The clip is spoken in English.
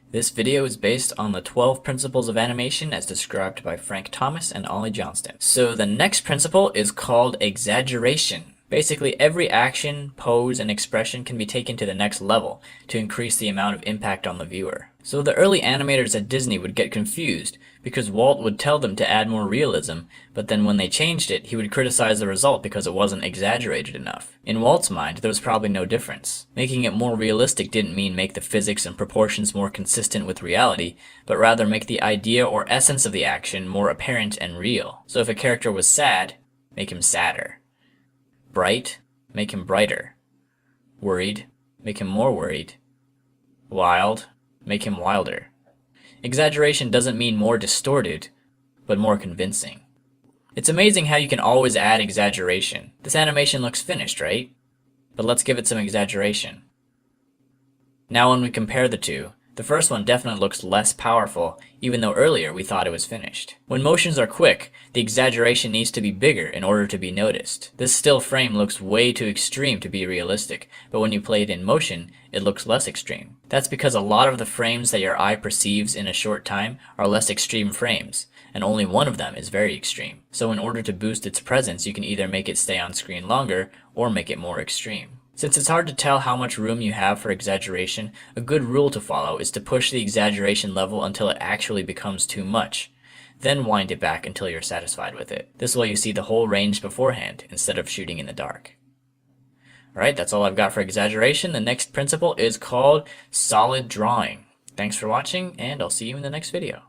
This video is based on the 12 principles of animation as described by Frank Thomas and Ollie Johnston. So the next principle is called exaggeration. Basically, every action, pose, and expression can be taken to the next level to increase the amount of impact on the viewer. So the early animators at Disney would get confused because Walt would tell them to add more realism, but then when they changed it, he would criticize the result because it wasn't exaggerated enough. In Walt's mind, there was probably no difference. Making it more realistic didn't mean make the physics and proportions more consistent with reality, but rather make the idea or essence of the action more apparent and real. So if a character was sad, make him sadder. Bright, make him brighter. Worried, make him more worried. Wild, make him wilder. Exaggeration doesn't mean more distorted, but more convincing. It's amazing how you can always add exaggeration. This animation looks finished, right? But let's give it some exaggeration. Now when we compare the two, the first one definitely looks less powerful, even though earlier we thought it was finished. When motions are quick, the exaggeration needs to be bigger in order to be noticed. This still frame looks way too extreme to be realistic, but when you play it in motion, it looks less extreme. That's because a lot of the frames that your eye perceives in a short time are less extreme frames, and only one of them is very extreme. So in order to boost its presence, you can either make it stay on screen longer, or make it more extreme. Since it's hard to tell how much room you have for exaggeration, a good rule to follow is to push the exaggeration level until it actually becomes too much. Then wind it back until you're satisfied with it. This way you see the whole range beforehand, instead of shooting in the dark. Alright, that's all I've got for exaggeration. The next principle is called solid drawing. Thanks for watching, and I'll see you in the next video.